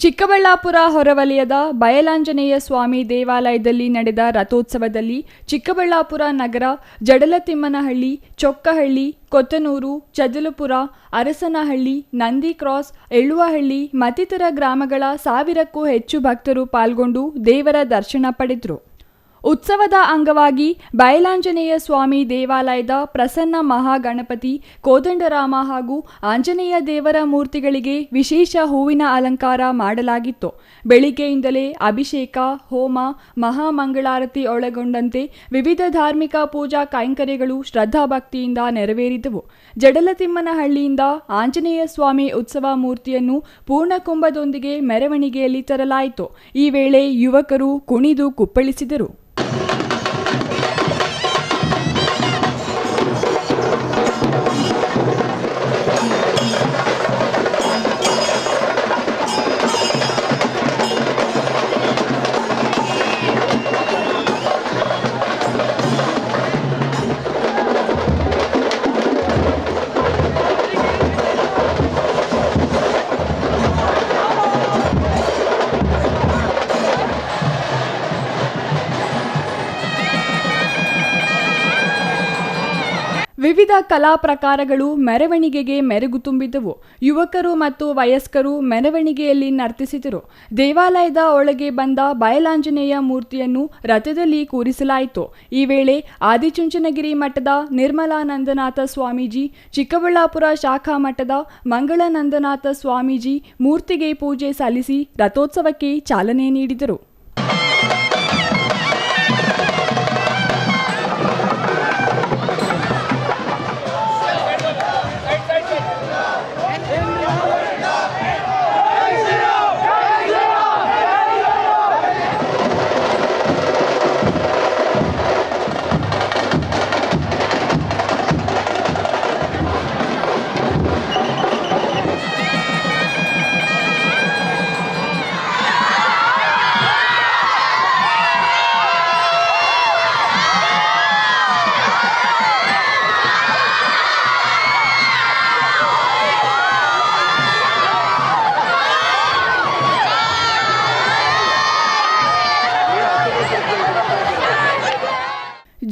ಚಿಕ್ಕಬಳ್ಳಾಪುರ ಹೊರವಲಯದ ಬಯಲಾಂಜನೇಯ ಸ್ವಾಮಿ ದೇವಾಲಯದಲ್ಲಿ ನಡೆದ ರಥೋತ್ಸವದಲ್ಲಿ ಚಿಕ್ಕಬಳ್ಳಾಪುರ ನಗರ, ಜಡಲತಿಮ್ಮನಹಳ್ಳಿ, ಚೊಕ್ಕಹಳ್ಳಿ, ಕೊತ್ತನೂರು, ಚದಲಪುರ, ಅರಸನಹಳ್ಳಿ, ನಂದಿ ಕ್ರಾಸ್, ಎಳ್ಳುವಹಳ್ಳಿ ಮತ್ತಿತರ ಗ್ರಾಮಗಳ 1000ಕ್ಕೂ ಹೆಚ್ಚು ಭಕ್ತರು ಪಾಲ್ಗೊಂಡು ದೇವರ ದರ್ಶನ ಪಡೆದರು. ಉತ್ಸವದ ಅಂಗವಾಗಿ ಬಯಲಾಂಜನೇಯ ಸ್ವಾಮಿ ದೇವಾಲಯದ ಪ್ರಸನ್ನ ಮಹಾಗಣಪತಿ, ಕೋದಂಡರಾಮ ಹಾಗೂ ಆಂಜನೇಯ ದೇವರ ಮೂರ್ತಿಗಳಿಗೆ ವಿಶೇಷ ಹೂವಿನ ಅಲಂಕಾರ ಮಾಡಲಾಗಿತ್ತು. ಬೆಳಿಗ್ಗೆಯಿಂದಲೇ ಅಭಿಷೇಕ, ಹೋಮ, ಮಹಾಮಂಗಳಾರತಿ ಒಳಗೊಂಡಂತೆ ವಿವಿಧ ಧಾರ್ಮಿಕ ಪೂಜಾ ಕೈಂಕರ್ಯಗಳು ಶ್ರದ್ಧಾಭಕ್ತಿಯಿಂದ ನೆರವೇರಿದವು. ಜಡಲತಿಮ್ಮನಹಳ್ಳಿಯಿಂದ ಆಂಜನೇಯ ಸ್ವಾಮಿ ಉತ್ಸವ ಮೂರ್ತಿಯನ್ನು ಪೂರ್ಣಕುಂಭದೊಂದಿಗೆ ಮೆರವಣಿಗೆಯಲ್ಲಿ ತರಲಾಯಿತು. ಈ ವೇಳೆ ಯುವಕರು ಕುಣಿದು ಕುಪ್ಪಳಿಸಿದರು. ವಿವಿಧ ಕಲಾ ಪ್ರಕಾರಗಳು ಮೆರವಣಿಗೆಗೆ ಮೆರುಗು ತುಂಬಿದವು. ಯುವಕರು ಮತ್ತು ವಯಸ್ಕರು ಮೆರವಣಿಗೆಯಲ್ಲಿ ನರ್ತಿಸಿದರು. ದೇವಾಲಯದ ಒಳಗೆ ಬಂದ ಬಯಲಾಂಜನೇಯ ಮೂರ್ತಿಯನ್ನು ರಥದಲ್ಲಿ ಕೂರಿಸಲಾಯಿತು. ಈ ವೇಳೆ ಆದಿಚುಂಚನಗಿರಿ ಮಠದ ನಿರ್ಮಲಾನಂದನಾಥ ಸ್ವಾಮೀಜಿ, ಚಿಕ್ಕಬಳ್ಳಾಪುರ ಶಾಖಾ ಮಠದ ಮಂಗಳನಂದನಾಥ ಸ್ವಾಮೀಜಿ ಮೂರ್ತಿಗೆ ಪೂಜೆ ಸಲ್ಲಿಸಿ ರಥೋತ್ಸವಕ್ಕೆ ಚಾಲನೆ ನೀಡಿದರು.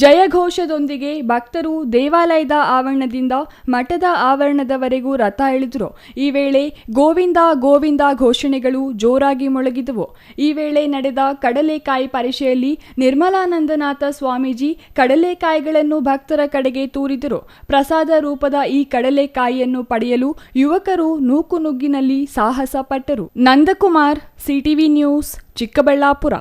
ಜಯಘೋಷದೊಂದಿಗೆ ಭಕ್ತರು ದೇವಾಲಯದ ಆವರಣದಿಂದ ಮಠದ ಆವರಣದವರೆಗೂ ರಥ ಎಳೆದರು. ಈ ವೇಳೆ ಗೋವಿಂದ ಗೋವಿಂದ ಘೋಷಣೆಗಳು ಜೋರಾಗಿ ಮೊಳಗಿದವು. ಈ ವೇಳೆ ನಡೆದ ಕಡಲೆಕಾಯಿ ಪರಿಷೆಯಲ್ಲಿ ನಿರ್ಮಲಾನಂದನಾಥ ಸ್ವಾಮೀಜಿ ಕಡಲೆಕಾಯಿಗಳನ್ನು ಭಕ್ತರ ಕಡೆಗೆ ತೂರಿದರು. ಪ್ರಸಾದ ರೂಪದ ಈ ಕಡಲೆಕಾಯಿಯನ್ನು ಪಡೆಯಲು ಯುವಕರು ನೂಕುನುಗ್ಗಿನಲ್ಲಿ ಸಾಹಸ ಪಟ್ಟರು. Nandakumar, CTV news, Chikkaballapur.